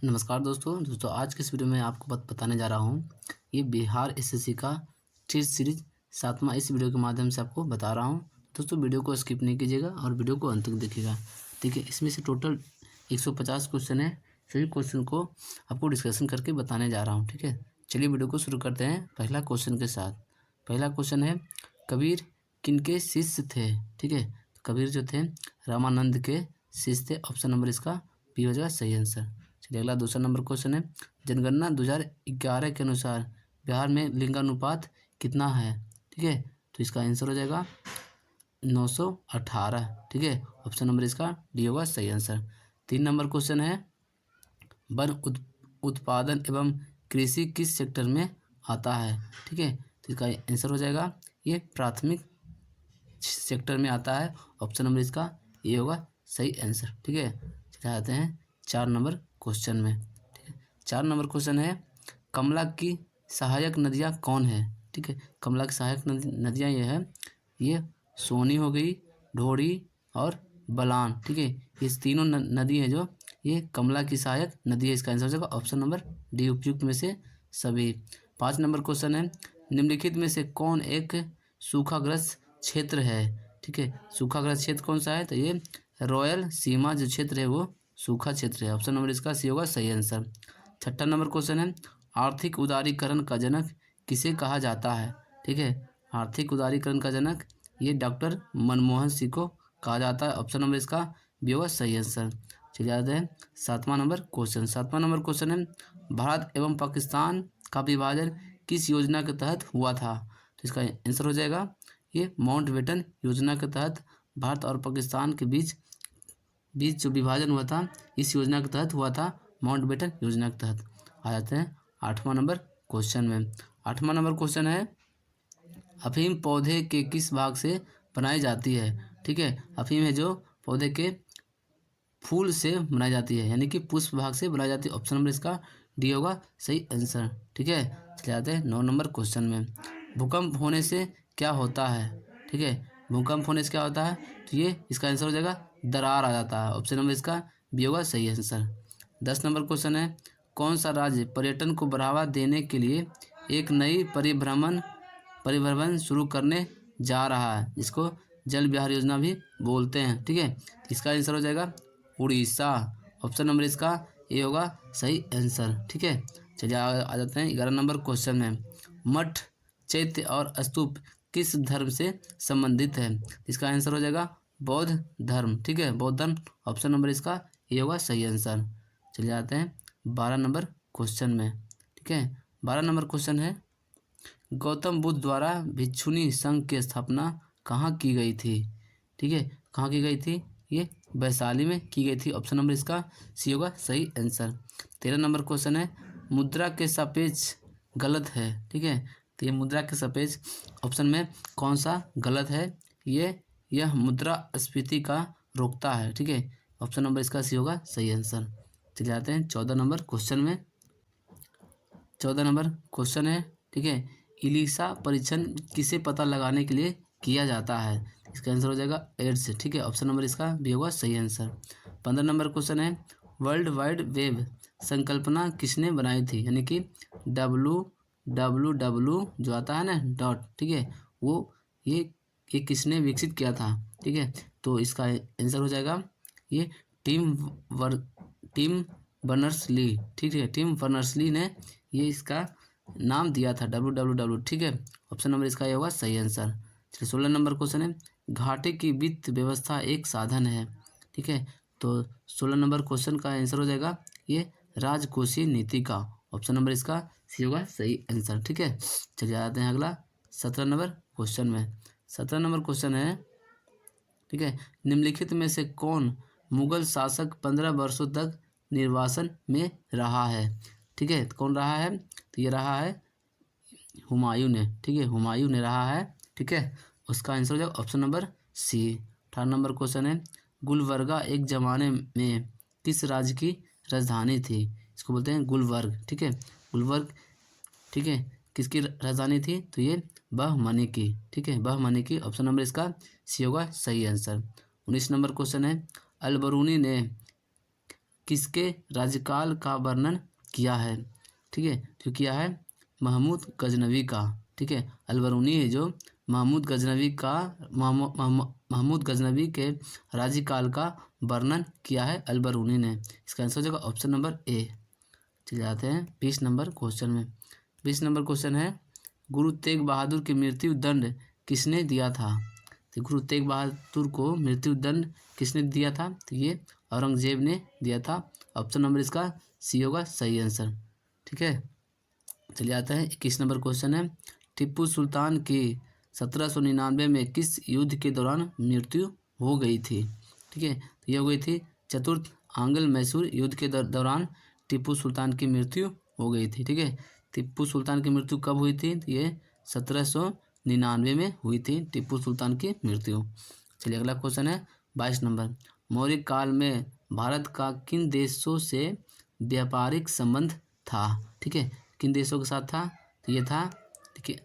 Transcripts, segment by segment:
नमस्कार दोस्तों आज के इस वीडियो में आपको बताने जा रहा हूँ। ये बिहार एसएससी का टेस्ट सीरीज 7वां इस वीडियो के माध्यम से आपको बता रहा हूँ। दोस्तों वीडियो को स्किप नहीं कीजिएगा और वीडियो को अंत तक देखिएगा। देखिए इसमें से टोटल 150 क्वेश्चन है। सभी क्वेश्चन को आपको डिस्कशन करके बताने जा रहा हूँ। ठीक है, चलिए वीडियो को शुरू करते हैं पहला क्वेश्चन के साथ। पहला क्वेश्चन है, कबीर किनके शिष्य थे? ठीक है, कबीर जो थे रामानंद के शिष्य थे। ऑप्शन नंबर इसका बी हो जाएगा सही आंसर। चलिए अगला दूसरा नंबर क्वेश्चन है, जनगणना 2011 के अनुसार बिहार में लिंगानुपात कितना है? ठीक है, तो इसका आंसर हो जाएगा 918। ठीक है, ऑप्शन नंबर इसका डी होगा सही आंसर। 3 नंबर क्वेश्चन है, वन उत्पादन एवं कृषि किस सेक्टर में आता है? ठीक है, तो इसका आंसर हो जाएगा ये प्राथमिक सेक्टर में आता है। ऑप्शन नंबर इसका ये होगा सही आंसर। ठीक है, चले आते हैं 4 नंबर क्वेश्चन में। ठीक है, 4 नंबर क्वेश्चन है, कमला की सहायक नदियाँ कौन है? ठीक है, कमला की सहायक नदियाँ ये है, ये सोनी हो गई, ढोरी और बलान। ठीक है, ये तीनों नदी है जो ये कमला की सहायक नदी है। इसका आंसर हो जाएगा ऑप्शन नंबर डी, उपयुक्त में से सभी। 5 नंबर क्वेश्चन है, निम्नलिखित में से कौन एक सूखाग्रस्त क्षेत्र है? ठीक है, सूखाग्रस्त क्षेत्र कौन सा है? तो ये रॉयल सीमा जो क्षेत्र है वो सूखा क्षेत्र है। ऑप्शन नंबर इसका सी होगा सही आंसर। 6 नंबर क्वेश्चन है, आर्थिक उदारीकरण का जनक किसे कहा जाता है? ठीक है, आर्थिक उदारीकरण का जनक ये डॉक्टर मनमोहन सिंह को कहा जाता है। ऑप्शन नंबर इसका बी होगा सही आंसर। चलिए आते हैं 7वां नंबर क्वेश्चन। 7वां नंबर क्वेश्चन है, भारत एवं पाकिस्तान का विभाजन किस योजना के तहत हुआ था? तो इसका आंसर हो जाएगा ये माउंटबेटन योजना के तहत भारत और पाकिस्तान के बीच जो विभाजन हुआ था इस योजना के तहत हुआ था, माउंटबेटन योजना के तहत। आ जाते हैं 8वां नंबर क्वेश्चन में। 8वां नंबर क्वेश्चन है, अफीम पौधे के किस भाग से बनाई जाती है? ठीक है, अफीम है जो पौधे के फूल से बनाई जाती है, यानी कि पुष्प भाग से बनाई जाती है। ऑप्शन नंबर इसका डी होगा सही आंसर। ठीक है, चले जाते हैं 9 नंबर क्वेश्चन में। भूकंप होने से क्या होता है? ठीक है, भूकंप होने से क्या होता है? तो ये इसका आंसर हो जाएगा दरार आ जाता है। ऑप्शन नंबर इसका बी होगा सही आंसर। 10 नंबर क्वेश्चन है, कौन सा राज्य पर्यटन को बढ़ावा देने के लिए एक नई परिभ्रमण शुरू करने जा रहा है, जिसको जल विहार योजना भी बोलते हैं? ठीक है, इसका आंसर हो जाएगा उड़ीसा। ऑप्शन नंबर इसका ए होगा सही आंसर। ठीक है, चलिए आ जाते हैं 11 नंबर क्वेश्चन में। मठ, चैत्य और स्तूप किस धर्म से संबंधित है? इसका आंसर हो जाएगा बौद्ध धर्म। ठीक है, बौद्ध धर्म। ऑप्शन नंबर इसका ए होगा सही आंसर। चलिए आते हैं 12 नंबर क्वेश्चन में। ठीक है, 12 नंबर क्वेश्चन है, गौतम बुद्ध द्वारा भिक्षुणी संघ की स्थापना कहाँ की गई थी? ठीक है, कहाँ की गई थी? ये वैशाली में की गई थी। ऑप्शन नंबर इसका सी होगा सही आंसर। 13 नंबर क्वेश्चन है, मुद्रा के सापेक्ष गलत है? ठीक है, तो ये मुद्रा के सापेक्ष ऑप्शन में कौन सा गलत है? यह मुद्रास्फीति का रोकता है। ठीक है, ऑप्शन नंबर इसका सी होगा सही आंसर। चले जाते हैं 14 नंबर क्वेश्चन में। 14 नंबर क्वेश्चन है, ठीक है, इलिसा परीक्षण किसे पता लगाने के लिए किया जाता है? इसका आंसर हो जाएगा एड्स। ठीक है, ऑप्शन नंबर इसका भी होगा सही आंसर। 15 नंबर क्वेश्चन है, वर्ल्ड वाइड वेब संकल्पना किसने बनाई थी? यानी कि www जो आता है ना डॉट, ठीक है, वो ये किसने विकसित किया था? ठीक है, तो इसका आंसर हो जाएगा ये टिम बर्नर्स-ली। ठीक है, टिम बर्नर्स-ली ने ये इसका नाम दिया था www। ठीक है, ऑप्शन नंबर इसका ये होगा सही आंसर। चलिए 16 नंबर क्वेश्चन है, घाटे की वित्त व्यवस्था एक साधन है? ठीक है, तो 16 नंबर क्वेश्चन का आंसर हो जाएगा ये राजकोषीय नीति का। ऑप्शन नंबर इसका सी होगा सही आंसर। ठीक है, चलिए आते हैं अगला 17 नंबर क्वेश्चन में। 17 नंबर क्वेश्चन है, ठीक है, निम्नलिखित में से कौन मुगल शासक 15 वर्षों तक निर्वासन में रहा है? ठीक है, कौन रहा है? तो ये रहा है हुमायूं ने। ठीक है, हुमायूं ने रहा है। ठीक है, उसका आंसर हो जाएगा option number C. 18 number question है, गुलबर्गा एक जमाने में किस राज्य की राजधानी थी? इसको बोलते हैं गुलबर्ग। ठीक है, गुलबर्ग, ठीक है, किसकी राजधानी थी? तो ये बहमनी की। ठीक है, बहमनी की। ऑप्शन नंबर इसका सी होगा सही आंसर। 19 नंबर क्वेश्चन है, अलबरूनी ने किसके राज्यकाल का वर्णन किया है? ठीक है, तो किया है महमूद गजनवी का। ठीक है, अलबरूनी है जो महमूद गजनवी का महमूद गजनवी के राज्यकाल का वर्णन किया है अलबरूनी ने। इसका आंसर हो जाएगा ऑप्शन नंबर ए। चले जाते हैं 20 नंबर क्वेश्चन में। 20 नंबर क्वेश्चन है, गुरु तेग बहादुर की मृत्यु दंड किसने दिया था? तो गुरु तेग बहादुर को मृत्यु दंड किसने दिया था? तो ये औरंगजेब ने दिया था। ऑप्शन नंबर इसका सी होगा सही आंसर। ठीक है, चलिए आता है 21 नंबर क्वेश्चन है, टीपू सुल्तान की 1799 में किस युद्ध के दौरान मृत्यु हो गई थी? ठीक है, तो ये हो गई थी चतुर्थ आंग्ल मैसूर युद्ध के दौरान टीपू सुल्तान की मृत्यु हो गई थी। ठीक है, टीपू सुल्तान की मृत्यु कब हुई थी? तो ये 1799 में हुई थी टीपू सुल्तान की मृत्यु। चलिए अगला क्वेश्चन है 22 नंबर, मौर्य काल में भारत का किन देशों से व्यापारिक संबंध था? ठीक है, किन देशों के साथ था? तो ये था, ठीक है,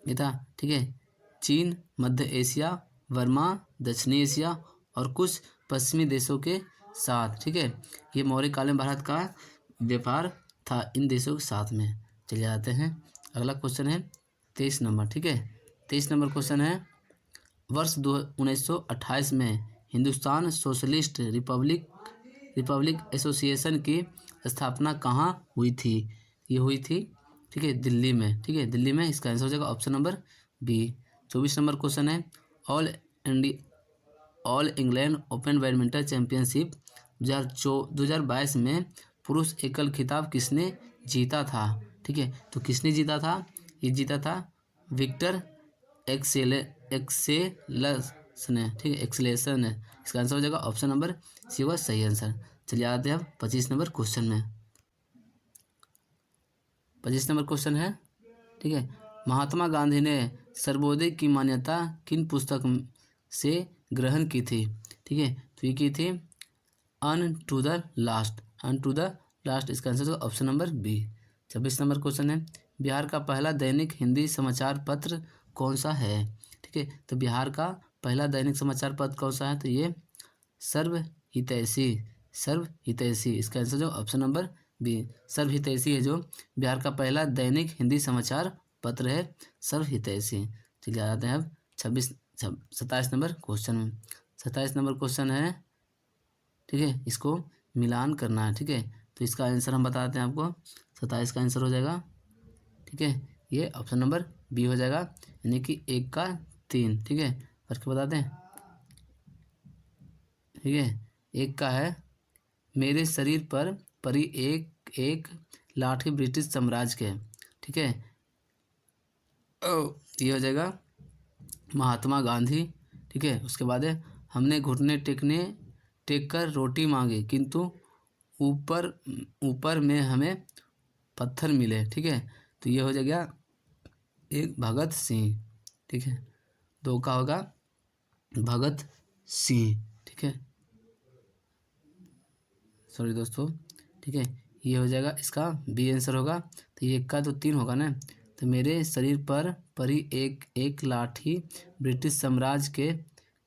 ये था, ठीक है, चीन, मध्य एशिया, बर्मा, दक्षिणी एशिया और कुछ पश्चिमी देशों के साथ। ठीक है, ये मौर्य काल में भारत का व्यापार था इन देशों के साथ में। चले जाते हैं अगला क्वेश्चन है 23 नंबर। ठीक है, 23 नंबर क्वेश्चन है, वर्ष 1928 में हिंदुस्तान सोशलिस्ट रिपब्लिक एसोसिएशन की स्थापना कहाँ हुई थी? ये हुई थी, ठीक है, दिल्ली में। ठीक है, दिल्ली में। इसका आंसर हो जाएगा option number B. 24 number question है, All England Open badminton championship 2022 में पुरुष एकल खिताब किसने जीता था? ठीक है, तो किसने जीता था? ये जीता था विक्टर एक्सेलस ने। ठीक है, एक्सेलेसन ने। इसका आंसर हो जाएगा ऑप्शन नंबर सी होगा सही आंसर। चलिए आते हैं अब 25 नंबर क्वेश्चन में। 25 नंबर क्वेश्चन है, ठीक है, महात्मा गांधी ने सर्वोदय की मान्यता किन पुस्तक से ग्रहण की थी? ठीक है, तो ये की थी अन टू द लास्ट। इसका आंसर होगा option number B. 26 number question है, बिहार का पहला दैनिक हिंदी समाचार पत्र कौन सा है? ठीक है, तो बिहार का पहला दैनिक समाचार पत्र कौन सा है? तो ये सर्वहितैषी। इसका आंसर जो ऑप्शन नंबर बी, सर्वहितैषी है जो बिहार का पहला दैनिक हिंदी समाचार पत्र है, सर्वहितैषी। चलिए आते हैं अब 27 नंबर क्वेश्चन में। 27 नंबर क्वेश्चन है, ठीक है, इसको मिलान करना है। ठीक है, तो इसका आंसर हम बताते हैं आपको। 27 का आंसर हो जाएगा, ठीक है, ये ऑप्शन नंबर बी हो जाएगा, यानी कि 1 का 3। ठीक है, करके बताते हैं। ठीक है, 1 का है, मेरे शरीर पर परी एक लाठी ब्रिटिश साम्राज्य के। ठीक है, ये हो जाएगा महात्मा गांधी। ठीक है, उसके बाद है, हमने घुटने टेक कर रोटी मांगी किंतु ऊपर में हमें पत्थर मिले। ठीक है, तो ये हो जाएगा 1 भगत सिंह। ठीक है, 2 का होगा भगत सिंह। ठीक है, सॉरी दोस्तों। ठीक है, ये हो जाएगा, इसका बी आंसर होगा। तो ये 1 का तो 3 होगा ना, तो मेरे शरीर पर परी एक लाठी ब्रिटिश साम्राज्य के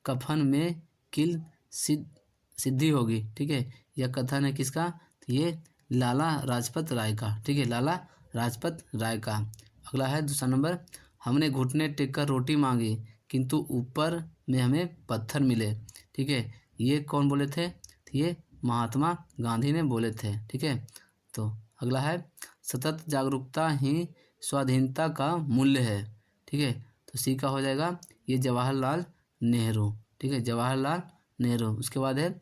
कफन में किल सिद्धि होगी। ठीक है, यह कथन है किसका? तो ये लाला लाजपत राय का। ठीक है, लाला लाजपत राय का। अगला है दूसरा नंबर, हमने घुटने टेक कर रोटी मांगी किंतु ऊपर में हमें पत्थर मिले। ठीक है, ये कौन बोले थे? तो ये महात्मा गांधी ने बोले थे। ठीक है, तो अगला है, सतत जागरूकता ही स्वाधीनता का मूल्य है। ठीक है, तो सी का हो जाएगा, ये जवाहरलाल नेहरू। ठीक है, जवाहरलाल नेहरू। उसके बाद है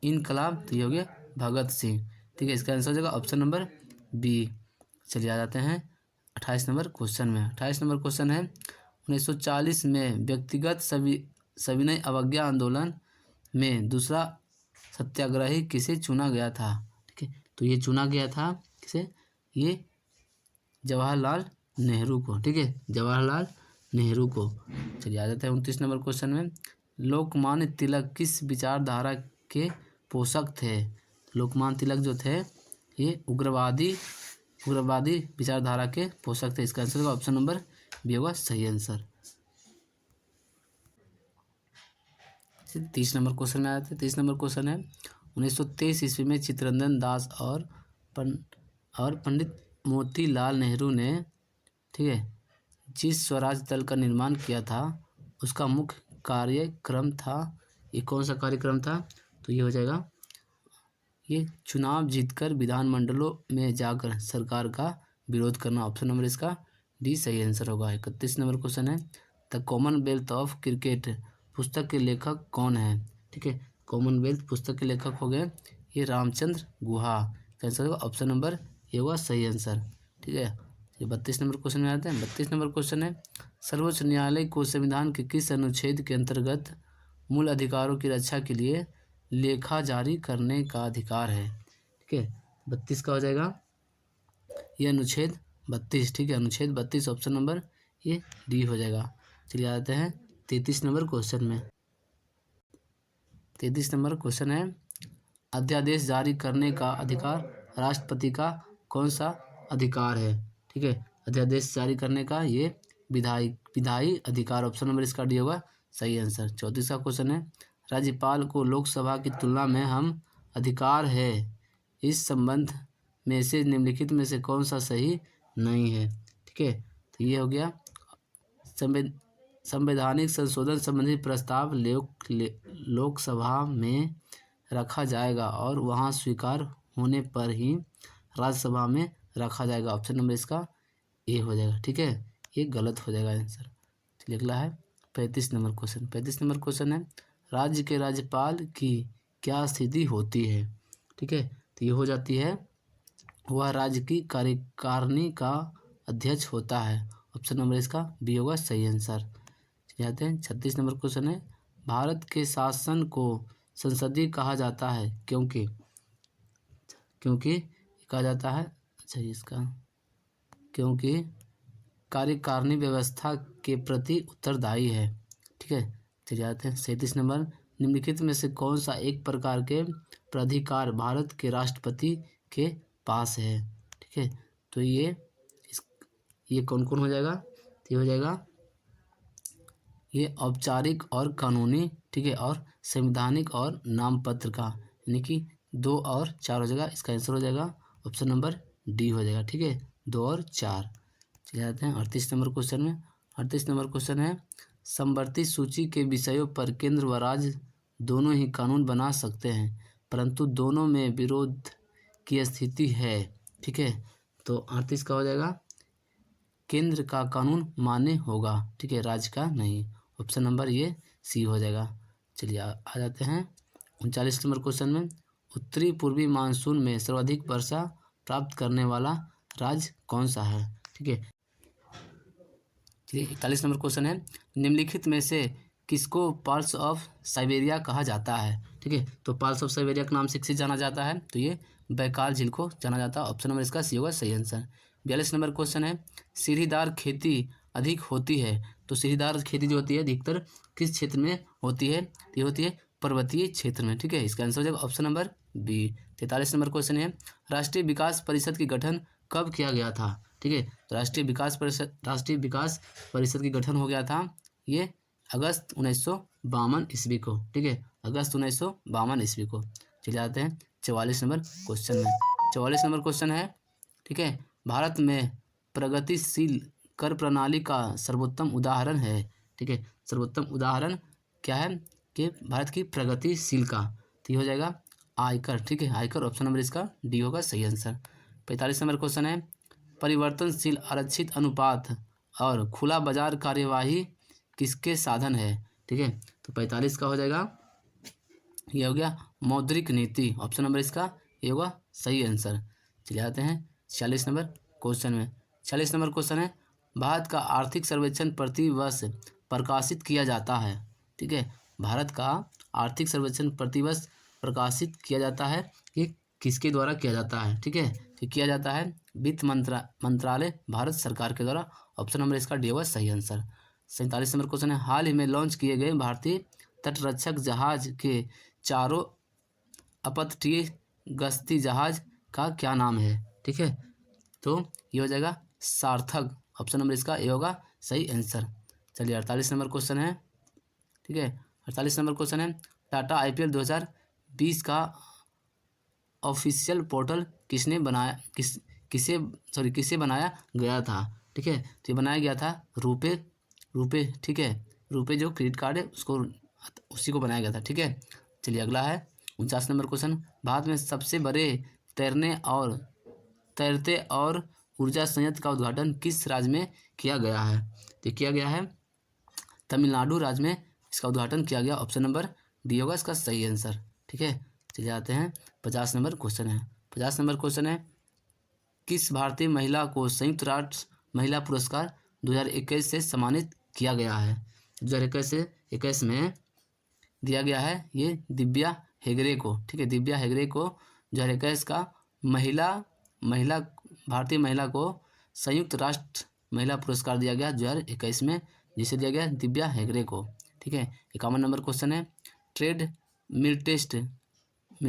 इनकलाब, तो ये हो गया भगत सिंह। ठीक है, इसका आंसर हो जाएगा ऑप्शन नंबर बी। चलिए आ जाते हैं 28 नंबर क्वेश्चन में। 28 नंबर क्वेश्चन है, 1940 में व्यक्तिगत सविनय अवज्ञा आंदोलन में दूसरा सत्याग्रही किसे चुना गया था? ठीक है, तो ये चुना गया था किसे? ये जवाहरलाल नेहरू को। ठीक है, जवाहरलाल नेहरू को। चलिए आ जाते हैं 29 नंबर क्वेश्चन में, लोकमान्य तिलक किस विचारधारा के पोषक थे? लोकमान्य तिलक जो थे ये उग्रवादी विचारधारा के पोषक थे। इसका आंसर होगा ऑप्शन नंबर बी होगा सही आंसर। 30 नंबर क्वेश्चन में आते हैं। 30 नंबर क्वेश्चन है, 1923 ईस्वी में चित्तरंजन दास और पंडित मोतीलाल नेहरू ने, ठीक है, जिस स्वराज दल का निर्माण किया था उसका मुख्य कार्यक्रम था, ये कौन सा कार्यक्रम था? तो ये हो जाएगा, ये चुनाव जीतकर विधानमंडलों में जाकर सरकार का विरोध करना। ऑप्शन नंबर इसका डी सही आंसर होगा। 31 नंबर क्वेश्चन है, द कॉमनवेल्थ ऑफ क्रिकेट पुस्तक के लेखक कौन है? ठीक है, कॉमनवेल्थ पुस्तक के लेखक हो गए ये रामचंद्र गुहा। आंसर होगा ऑप्शन नंबर ए होगा सही आंसर। ठीक है, ये 32 नंबर क्वेश्चन में आते हैं। 32 नंबर क्वेश्चन है, सर्वोच्च न्यायालय को संविधान के किस अनुच्छेद के अंतर्गत मूल अधिकारों की रक्षा के लिए लेखा जारी करने का अधिकार है? ठीक है, 32 का हो जाएगा ये अनुच्छेद 32। ठीक है, अनुच्छेद 32 ऑप्शन नंबर ये डी हो जाएगा। चलिए आते हैं 33 नंबर क्वेश्चन में। 33 नंबर क्वेश्चन है, अध्यादेश जारी करने का अधिकार राष्ट्रपति का कौन सा अधिकार है? ठीक है, अध्यादेश जारी करने का ये विधायी अधिकार। ऑप्शन नंबर इसका डी होगा सही आंसर। 34 का क्वेश्चन है, राज्यपाल को लोकसभा की तुलना में हम अधिकार है, इस संबंध में से निम्नलिखित में से कौन सा सही नहीं है? ठीक है, तो ये हो गया संवैधानिक संशोधन संबंधी प्रस्ताव लोकसभा में रखा जाएगा और वहां स्वीकार होने पर ही राज्यसभा में रखा जाएगा। ऑप्शन नंबर इसका ए हो जाएगा। ठीक है, ये गलत हो जाएगा आंसर। चलिए अगला है 35 नंबर क्वेश्चन। 35 नंबर क्वेश्चन है, राज्य के राज्यपाल की क्या स्थिति होती है? ठीक है, तो ये हो जाती है वह राज्य की कार्यकारिणी का अध्यक्ष होता है। ऑप्शन नंबर इसका बी होगा सही आंसर। जाते हैं 36 नंबर क्वेश्चन है, भारत के शासन को संसदीय कहा जाता है क्योंकि कहा जाता है, अच्छा इसका, क्योंकि कार्यकारिणी व्यवस्था के प्रति उत्तरदायी है। ठीक है, चलिए जाते हैं 37 नंबर, निम्नलिखित में से कौन सा एक प्रकार के प्राधिकार भारत के राष्ट्रपति के पास है? ठीक है, तो ये कौन कौन हो जाएगा? तो ये हो जाएगा ये औपचारिक और कानूनी, ठीक है, और संवैधानिक और नामपत्र का, यानी कि 2 और 4 हो जाएगा। इसका आंसर हो जाएगा ऑप्शन नंबर डी हो जाएगा। ठीक है, 2 और 4। चले जाते हैं 38 नंबर क्वेश्चन में। 38 नंबर क्वेश्चन है, समवर्ती सूची के विषयों पर केंद्र व राज्य दोनों ही कानून बना सकते हैं, परंतु दोनों में विरोध की स्थिति है। ठीक है, तो 38 का हो जाएगा केंद्र का कानून मान्य होगा, ठीक है, राज्य का नहीं। ऑप्शन नंबर ये सी हो जाएगा। चलिए आ जाते हैं 39 नंबर क्वेश्चन में, उत्तरी पूर्वी मानसून में सर्वाधिक वर्षा प्राप्त करने वाला राज्य कौन सा है? ठीक है, चलिए 41 नंबर क्वेश्चन है, निम्नलिखित में से किसको पर्ल्स ऑफ साइबेरिया कहा जाता है? ठीक है, तो पर्ल्स ऑफ साइबेरिया के नाम से किसे जाना जाता है? तो ये बैकाल झील को जाना जाता है। ऑप्शन नंबर इसका सी होगा सही आंसर। 42 नंबर क्वेश्चन है, सीढ़ीदार खेती अधिक होती है, तो सीढ़ीदार खेती जो होती है अधिकतर किस क्षेत्र में होती है? ये होती है पर्वतीय क्षेत्र में। ठीक है, इसका आंसर हो जाएगा option number B. 43 number question है, राष्ट्रीय विकास परिषद की गठन कब किया गया था? ठीक है, तो राष्ट्रीय विकास परिषद की गठन हो गया था ये अगस्त 1952 ईस्वी को। ठीक है, अगस्त 1952 ईस्वी को। चले जाते हैं 44 नंबर क्वेश्चन में। 44 नंबर क्वेश्चन है, ठीक है, भारत में प्रगतिशील कर प्रणाली का सर्वोत्तम उदाहरण है। ठीक है, सर्वोत्तम उदाहरण क्या है कि भारत की प्रगतिशील का? तो ये हो जाएगा आयकर। ठीक है, आयकर। ऑप्शन नंबर इसका डी होगा सही आंसर। 45 नंबर क्वेश्चन है, परिवर्तनशील आरक्षित अनुपात और खुला बाजार कार्यवाही किसके साधन है? ठीक है, तो 45 का हो जाएगा, ये हो गया मौद्रिक नीति। ऑप्शन नंबर इसका ये होगा सही आंसर। चले आते हैं 46 नंबर क्वेश्चन में। 46 नंबर क्वेश्चन है, भारत का आर्थिक सर्वेक्षण प्रति वर्ष प्रकाशित किया जाता है। ठीक है, भारत का आर्थिक सर्वेक्षण प्रति वर्ष प्रकाशित किया जाता है, ये किसके द्वारा किया जाता है? ठीक है, तो किया जाता है वित्त मंत्रालय भारत सरकार के द्वारा। ऑप्शन नंबर इसका डी होगा सही आंसर। 47 नंबर क्वेश्चन है, हाल ही में लॉन्च किए गए भारतीय तटरक्षक जहाज के चारों अपतटीय गश्ती जहाज का क्या नाम है? ठीक है, तो ये हो जाएगा सार्थक। ऑप्शन नंबर इसका ए होगा सही आंसर। चलिए 48 नंबर क्वेश्चन है। ठीक है, 48 नंबर क्वेश्चन है, टाटा IPL 2020 का ऑफिशियल पोर्टल किसे बनाया गया था? ठीक है, तो ये बनाया गया था रुपे। ठीक है, रुपे जो क्रेडिट कार्ड है उसको, उसी को बनाया गया था। ठीक है, चलिए अगला है 49 नंबर क्वेश्चन। भारत में सबसे बड़े तैरते और ऊर्जा संयंत्र का उद्घाटन किस राज्य में किया गया है? तो किया गया है तमिलनाडु राज्य में इसका उद्घाटन किया गया। ऑप्शन नंबर डी होगा इसका सही आंसर। ठीक है, चलिए आते हैं 50 नंबर क्वेश्चन है। 50 नंबर क्वेश्चन है, किस भारतीय महिला को संयुक्त राष्ट्र महिला पुरस्कार 2021 से सम्मानित किया गया है? 2021 में दिया गया है ये दिव्या हेगड़े को। ठीक है, दिव्या हेगड़े को 2021 का भारतीय महिला को संयुक्त राष्ट्र महिला पुरस्कार दिया गया 2021 में, जिसे दिया गया दिव्या हेगड़े को। ठीक है, 51 नंबर क्वेश्चन है, ट्रेड मिल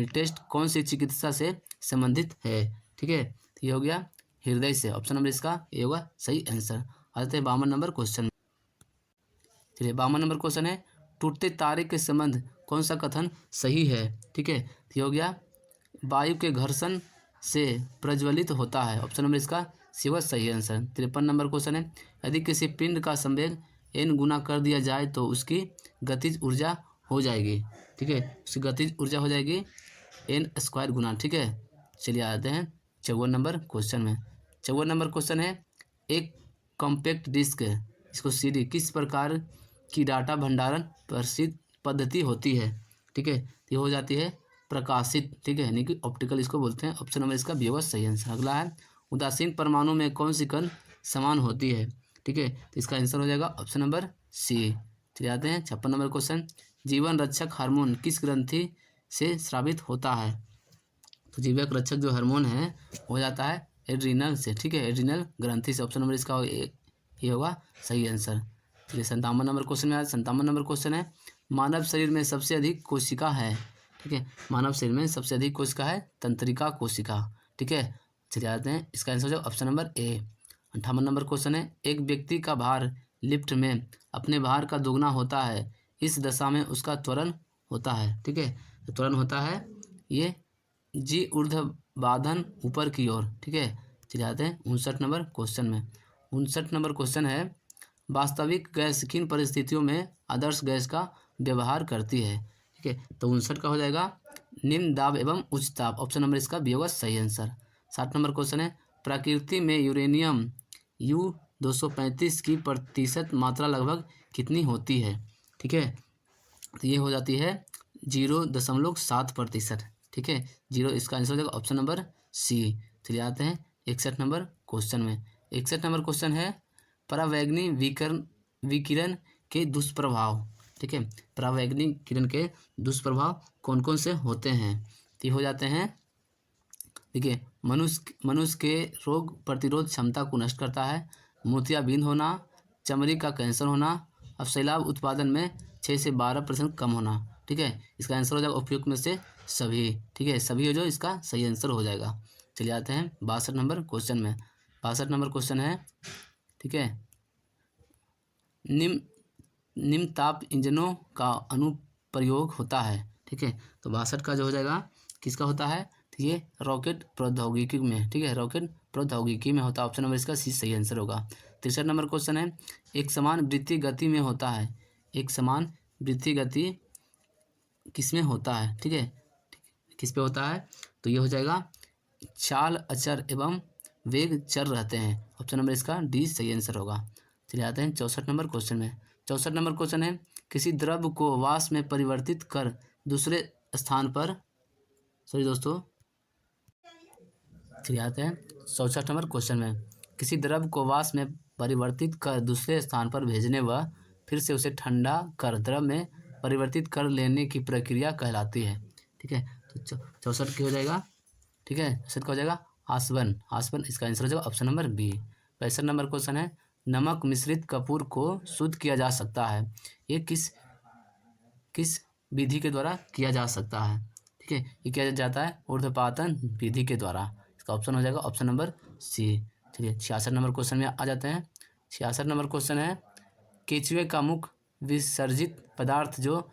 टेस्ट कौन सी चिकित्सा से संबंधित है? ठीक है, तो ये हो गया हृदय से। ऑप्शन नंबर इसका ये होगा सही आंसर। आते हैं 52 नंबर क्वेश्चन। चलिए 52 नंबर क्वेश्चन है, टूटते तारे के संबंध कौन सा कथन सही है? ठीक है, तो ये हो गया वायु के घर्षण से प्रज्वलित होता है। ऑप्शन नंबर इसका सी होगा सही आंसर। 53 नंबर क्वेश्चन है, यदि किसी पिंड का संवेग n गुना कर दिया जाए तो उसकी गतिज ऊर्जा हो जाएगी। ठीक है, उसकी गतिज ऊर्जा हो जाएगी n² गुना। ठीक है, चलिए आते हैं 54 नंबर क्वेश्चन में। 54 नंबर क्वेश्चन है, एक कॉम्पैक्ट डिस्क इसको CD किस प्रकार की डाटा भंडारण प्रसिद्ध पद्धति होती है? ठीक है, ये हो जाती है प्रकाशित। ठीक है, यानी कि ऑप्टिकल इसको बोलते हैं। ऑप्शन नंबर इसका बी होगा सही आंसर। अगला है, उदासीन परमाणु में कौन सी कण समान होती है? ठीक है, तो इसका आंसर हो जाएगा ऑप्शन नंबर सी। चलिए आते हैं 56 नंबर क्वेश्चन, जीवन रक्षक हार्मोन किस ग्रंथि से स्रावित होता है? तो जीवन रक्षक जो हार्मोन है हो जाता है एड्रीनल से। ठीक है, एड्रीनल ग्रंथि से। ऑप्शन नंबर इसका ये होगा सही आंसर। चलिए 57 नंबर क्वेश्चन में 57 नंबर क्वेश्चन है, मानव शरीर में सबसे अधिक कोशिका है? ठीक है, मानव शरीर में सबसे अधिक कोशिका है तंत्रिका कोशिका। ठीक है, चलिए आते हैं इसका आंसर हो जाएगा option number A. 58 number question है, एक व्यक्ति का भार लिफ्ट में अपने भार का दोगुना होता है, इस दशा में उसका त्वरण होता है। ठीक है, तो त्वरण होता है ये जी ऊर्ध्वबाधन ऊपर की ओर। ठीक है, चलिए आते हैं 59 नंबर क्वेश्चन में। 59 नंबर क्वेश्चन है, वास्तविक गैस किन परिस्थितियों में आदर्श गैस का व्यवहार करती है? ठीक है, तो 59 का हो जाएगा निम्न दाब एवं उच्च ताप। ऑप्शन नंबर इसका बी होगा सही आंसर। 60 नंबर क्वेश्चन है, प्रकृति में यूरेनियम U-235 की प्रतिशत मात्रा लगभग कितनी होती है? ठीक है, तो ये हो जाती है 0.7%। ठीक है, 0 इसका आंसर हो जाएगा ऑप्शन नंबर सी। चलिए आते हैं 61 नंबर क्वेश्चन में। 61 नंबर क्वेश्चन है, परावैंगनी विकिरण के दुष्प्रभाव। ठीक है, परावैंगनी किरण के दुष्प्रभाव कौन कौन से होते हैं? तो ये हो जाते हैं, देखिए, मनुष्य के रोग प्रतिरोध क्षमता को नष्ट करता है, मोतियाबिंद होना, चमड़ी का कैंसर होना, अब सैलाब उत्पादन में 6 से 12% कम होना। ठीक है, इसका आंसर हो जाएगा उपयुक्त में से सभी। ठीक है, सभी हो जो इसका सही आंसर हो जाएगा। चलिए आते हैं 62 नंबर क्वेश्चन में। 62 नंबर क्वेश्चन है, ठीक है, निम्न ताप इंजनों का अनुप्रयोग होता है। ठीक है, तो 62 का जो हो जाएगा किसका होता है? तो ये रॉकेट प्रौद्योगिकी में। ठीक है, रॉकेट प्रौद्योगिकी में होता है। ऑप्शन नंबर इसका सी सही आंसर होगा। 63 नंबर क्वेश्चन है, एक समान वृत्तीय गति में होता है। एक समान वृत्तीय गति किस में होता है? ठीक है, किस पे होता है? तो ये हो जाएगा चाल अचर एवं वेग चर रहते हैं। ऑप्शन नंबर इसका डी सही आंसर होगा। चलिए आते हैं 64 नंबर क्वेश्चन में। 64 नंबर क्वेश्चन है, किसी द्रव को वाष्प में परिवर्तित कर दूसरे स्थान पर, सॉरी दोस्तों, चलिए आते हैं 64 नंबर क्वेश्चन में। किसी द्रव को वाष्प में परिवर्तित कर दूसरे स्थान पर भेजने व फिर से उसे ठंडा कर द्रव में परिवर्तित कर लेने की प्रक्रिया कहलाती है। ठीक है, तो 64 की हो जाएगा। ठीक है, 64 का हो जाएगा आसवन। आसवन इसका आंसर हो जाएगा option number B. 65 number question है, नमक मिश्रित कपूर को शुद्ध किया जा सकता है, ये किस विधि के द्वारा किया जा सकता है? ठीक है, ये किया जाता है ऊर्ध्वपातन विधि के द्वारा। इसका ऑप्शन हो जाएगा ऑप्शन नंबर सी। चलिए 66 नंबर क्वेश्चन में आ जाते हैं। 66 नंबर क्वेश्चन है, केचुए का मुख विसर्जित पदार्थ जो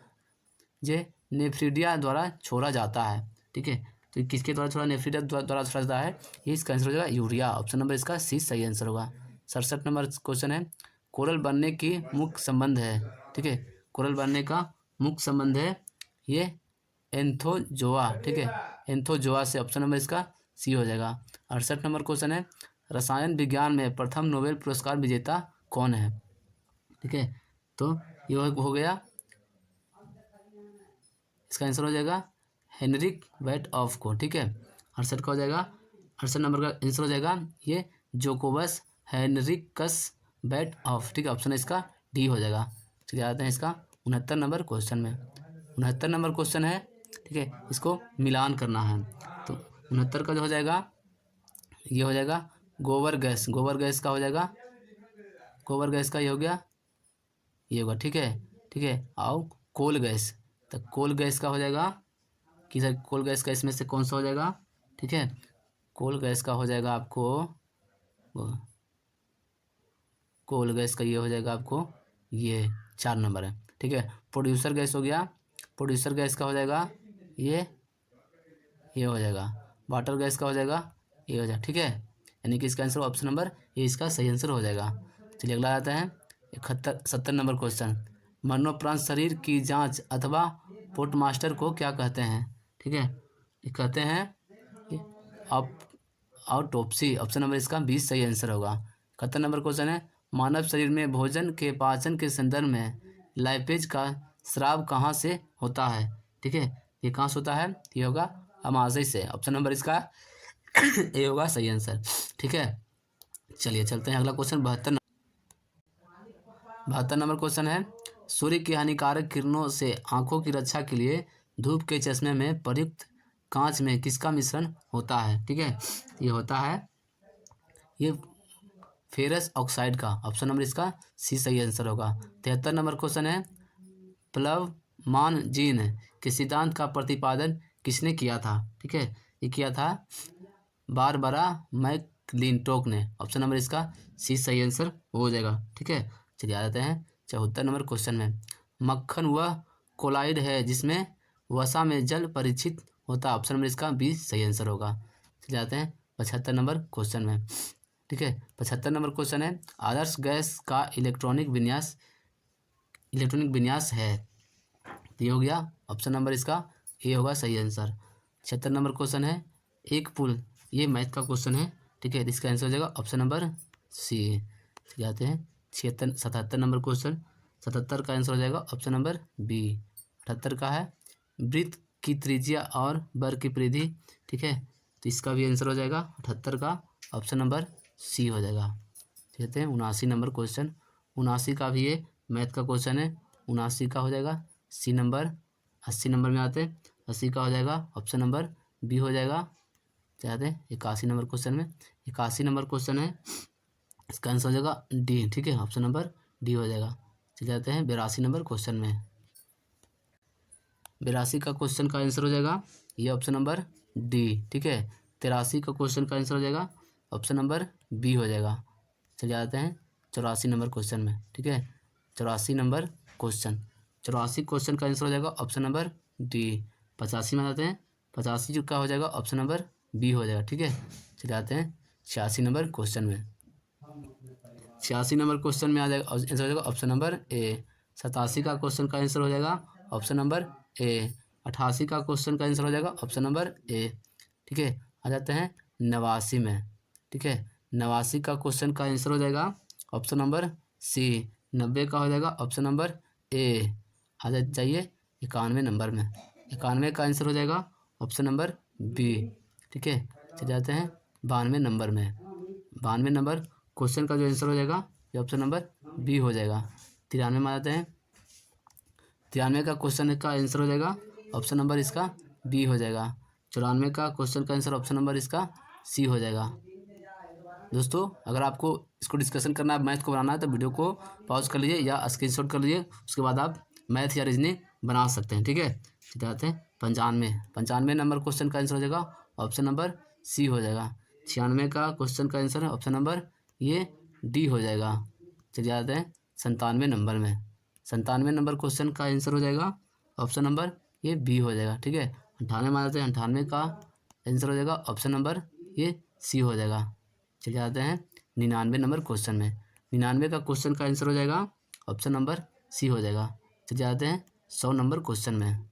नेफ्रीडिया द्वारा छोड़ा जाता है। ठीक है, तो किसके द्वारा छोड़ा, नेफ्रिन द्वारा छोड़ा जाता है, ये इसका आंसर हो जाएगा यूरिया। ऑप्शन नंबर इसका सी सही आंसर होगा। 67 नंबर क्वेश्चन है, कोरल बनने की मुख्य संबंध है, ठीक है, कोरल बनने का मुख्य संबंध है ये एंथोजोआ, ठीक है, एंथोजोआ से। ऑप्शन नंबर इसका सी हो जाएगा। 68 नंबर क्वेश्चन है, रसायन विज्ञान में प्रथम नोबेल पुरस्कार विजेता कौन है, ठीक है, तो ये हो गया, इसका आंसर हो जाएगा हेनरिक वेट ऑफ को, ठीक है। 68 का हो जाएगा, 68 नंबर का आंसर हो जाएगा ये जोकोबस हेनरिकस वेट ऑफ, ठीक है, ऑप्शन इसका डी हो जाएगा। चलिए आते हैं इसका 69 नंबर क्वेश्चन में। 69 नंबर क्वेश्चन है, ठीक है, इसको मिलान करना है, तो 69 का जो हो जाएगा ये हो जाएगा गोबर गैस, गोबर गैस का हो जाएगा, गोबर गैस का ये हो गया, ये होगा, ठीक है, ठीक है। आओ कोल गैस, तो कोल गैस का हो जाएगा कि सर कोल गैस का इसमें से कौन सा हो जाएगा, ठीक है, कोल गैस का हो जाएगा आपको, कोल गैस का ये हो जाएगा आपको ये 4 नंबर है, ठीक है। प्रोड्यूसर गैस हो गया, प्रोड्यूसर गैस का हो जाएगा ये हो जाएगा, वाटर गैस का हो जाएगा ये हो जाएगा, ठीक है, यानी कि इसका आंसर ऑप्शन नंबर ये इसका सही आंसर हो जाएगा। चलिए अगला आता है 70 नंबर क्वेश्चन, मरणोपरांत शरीर की जांच अथवा पोस्टमास्टर को क्या कहते हैं, ठीक है, ये कहते हैं ऑटोप्सी। ऑप्शन नंबर इसका 20 सही आंसर होगा। 71 नंबर क्वेश्चन है, मानव शरीर में भोजन के पाचन के संदर्भ में लाइपेज का स्राव कहाँ से होता है, ठीक है, ये कहाँ से होता है, ये होगा अमाशय से। ऑप्शन नंबर इसका ये होगा सही आंसर, ठीक है। चलिए चलते हैं अगला क्वेश्चन 72 नंबर क्वेश्चन है, सूर्य की हानिकारक किरणों से आंखों की रक्षा के लिए धूप के चश्मे में प्रयुक्त कांच में किसका मिश्रण होता है, ठीक है, ये होता है ये फेरस ऑक्साइड का। ऑप्शन नंबर इसका सी सही आंसर होगा। 73 नंबर क्वेश्चन है, प्लवमान जीन के सिद्धांत का प्रतिपादन किसने किया था, ठीक है, ये किया था बारबरा मैकक्लिंटोक ने। ऑप्शन नंबर इसका सी सही आंसर हो जाएगा, ठीक है। चलिए आ जाते हैं 74 नंबर क्वेश्चन में, मक्खन वह कोलाइड है जिसमें वसा में जल परीक्षित होता है। ऑप्शन नंबर इसका बी सही आंसर होगा। चलिए आते हैं 75 नंबर क्वेश्चन में, ठीक है। 75 नंबर क्वेश्चन है, आदर्श गैस का इलेक्ट्रॉनिक विन्यास है, तो ये हो गया ऑप्शन नंबर इसका ए होगा सही आंसर। 76 नंबर क्वेश्चन है, एक पुल, ये मैथ का क्वेश्चन है, ठीक है, इसका आंसर हो जाएगा ऑप्शन नंबर सी। जाते हैं 77 नंबर क्वेश्चन, 77 का आंसर हो जाएगा ऑप्शन नंबर बी। 78 का है, वृत्त की त्रिज्या और वर्ग की परिधि, ठीक है, तो इसका भी आंसर हो जाएगा 78 का ऑप्शन नंबर सी हो जाएगा। कहते हैं 79 नंबर क्वेश्चन, 79 का भी ये मैथ का क्वेश्चन है, 79 का हो जाएगा सी नंबर। 80 नंबर में आते हैं, 80 का हो जाएगा ऑप्शन नंबर बी हो जाएगा। चाहते हैं 81 नंबर क्वेश्चन में, 81 नंबर क्वेश्चन है, इसका आंसर हो जाएगा डी, ठीक है, ऑप्शन नंबर डी हो जाएगा। चले जाते हैं 82 नंबर क्वेश्चन में, 82 का क्वेश्चन का आंसर हो जाएगा ये ऑप्शन नंबर डी, ठीक है। 83 का क्वेश्चन का आंसर हो जाएगा ऑप्शन नंबर बी हो जाएगा। चले जाते हैं 84 नंबर क्वेश्चन में, ठीक है, 84 नंबर क्वेश्चन, 84 क्वेश्चन का आंसर हो जाएगा ऑप्शन नंबर डी। 85 में आते हैं, 85 का हो जाएगा ऑप्शन नंबर बी हो जाएगा, ठीक है। चले जाते हैं 86 नंबर क्वेश्चन में, 86 नंबर क्वेश्चन में आ जाएगा आंसर हो जाएगा ऑप्शन नंबर ए। 87 का क्वेश्चन का आंसर हो जाएगा ऑप्शन नंबर ए। 88 का क्वेश्चन का आंसर हो जाएगा ऑप्शन नंबर ए, ठीक है। आ जाते हैं 89 में, ठीक है, 89 का क्वेश्चन का आंसर हो जाएगा ऑप्शन नंबर सी। 90 का हो जाएगा ऑप्शन नंबर ए। आ जाइए 91 नंबर में, 91 का आंसर हो जाएगा ऑप्शन नंबर बी, ठीक है। चले जाते हैं 92 नंबर में, 92 नंबर क्वेश्चन का जो आंसर हो जाएगा ये ऑप्शन नंबर बी हो जाएगा। 93 में आ जाते हैं, 93 का क्वेश्चन का आंसर हो जाएगा ऑप्शन नंबर इसका बी हो जाएगा। 94 का क्वेश्चन का आंसर ऑप्शन नंबर इसका सी हो जाएगा। दोस्तों अगर आपको इसको डिस्कशन करना है, मैथ को बनाना है, तो वीडियो को पॉज कर लीजिए या स्क्रीनशॉट कर लीजिए, उसके बाद आप मैथ या रीजनिंग बना सकते हैं, ठीक है। सीधे आते हैं 95 नंबर क्वेश्चन का आंसर हो जाएगा ऑप्शन नंबर सी हो जाएगा। 96 का क्वेश्चन का आंसर है ऑप्शन नंबर ये डी हो जाएगा। चलिए आते हैं 97 नंबर में, 97 नंबर क्वेश्चन का आंसर हो जाएगा ऑप्शन नंबर ये बी हो जाएगा, ठीक है। 98 में आ जाते हैं, 98 का आंसर हो जाएगा ऑप्शन नंबर ये सी हो जाएगा। चलिए आते हैं 99 नंबर क्वेश्चन में। 99 का क्वेश्चन का आंसर हो जाएगा ऑप्शन नंबर सी हो जाएगा। चलिए आते हैं 100 नंबर क्वेश्चन में।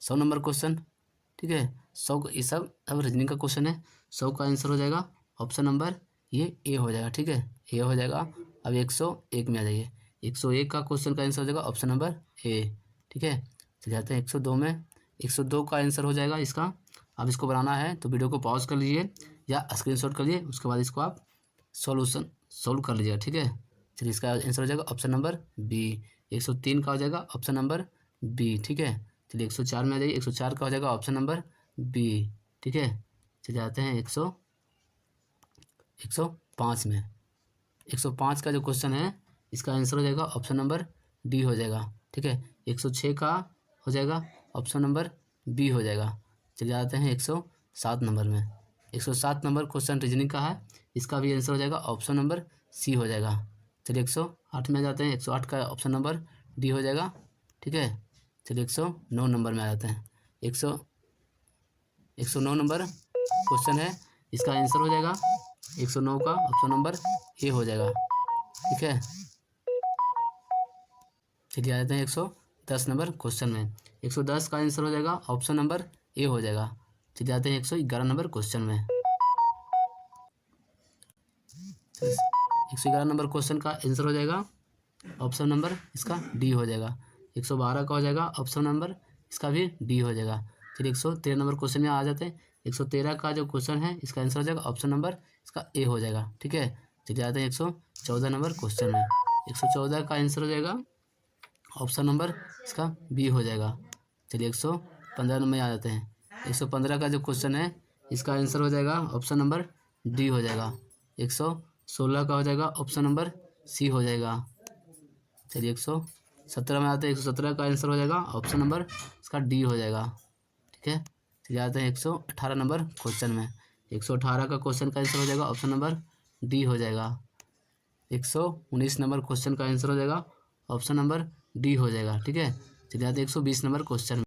100 नंबर क्वेश्चन, ठीक है, 100 ये सब अब रीजनिंग का क्वेश्चन है। 100 का आंसर हो जाएगा ऑप्शन नंबर ये ए हो जाएगा, ठीक है, ए हो जाएगा। अब 101 में आ जाइए। 101 का क्वेश्चन का आंसर हो जाएगा ऑप्शन नंबर ए, ठीक है। चलिए जाते हैं 102 में। 102 का आंसर हो जाएगा इसका। अब इसको बनाना है तो वीडियो को पॉज कर लीजिए या स्क्रीनशॉट कर लीजिए, उसके बाद इसको आप सॉल्यूशन सोल्व कर लीजिएगा, ठीक है। चलिए इसका आंसर हो जाएगा ऑप्शन नंबर बी। 103 का हो जाएगा ऑप्शन नंबर बी, ठीक है। चलिए 104 में आ जाइए। 104 का हो जाएगा ऑप्शन नंबर बी, ठीक है। चलिए आते हैं 105 में। 105 का जो क्वेश्चन है इसका आंसर हो जाएगा ऑप्शन नंबर डी हो जाएगा, ठीक है। 106 का हो जाएगा ऑप्शन नंबर बी हो जाएगा। चलिए आते हैं 107 नंबर में। 107 नंबर क्वेश्चन रीजनिंग का है, इसका भी आंसर हो जाएगा ऑप्शन नंबर सी हो जाएगा। चलिए 108 में आ जाते हैं। 108 का ऑप्शन नंबर डी हो जाएगा, ठीक है। चलिए 109 नंबर में आ जाते हैं। 109 नंबर क्वेश्चन है, इसका आंसर हो जाएगा 109 का ऑप्शन नंबर ए हो जाएगा, ठीक है। चलिए आ जाते हैं 110 नंबर क्वेश्चन में। 110 का आंसर हो जाएगा ऑप्शन नंबर ए हो जाएगा। चलिए आते हैं 111 नंबर क्वेश्चन में। 111 नंबर क्वेश्चन का आंसर हो जाएगा ऑप्शन नंबर इसका डी हो जाएगा। 112 का हो जाएगा ऑप्शन नंबर इसका भी डी हो जाएगा। चलिए 113 नंबर क्वेश्चन में आ जाते हैं। 113 का जो क्वेश्चन है इसका आंसर हो जाएगा ऑप्शन नंबर इसका ए हो जाएगा, ठीक है। चलिए आते हैं 114 नंबर क्वेश्चन में। 114 का आंसर हो जाएगा ऑप्शन नंबर इसका बी हो जाएगा। चलिए 115 नंबर में आ जाते हैं। 115 का जो क्वेश्चन है इसका आंसर हो जाएगा ऑप्शन नंबर डी हो जाएगा। 116 का हो जाएगा ऑप्शन नंबर सी हो जाएगा। चलिए 117 में आते हैं। 117 का आंसर हो जाएगा ऑप्शन नंबर इसका डी हो जाएगा, ठीक है। चलिए आते हैं 118 नंबर क्वेश्चन में। 118 का क्वेश्चन का आंसर हो जाएगा ऑप्शन नंबर डी हो जाएगा। 119 नंबर क्वेश्चन का आंसर हो जाएगा ऑप्शन नंबर डी हो जाएगा, ठीक है। चलिए आते हैं 120 नंबर क्वेश्चन में।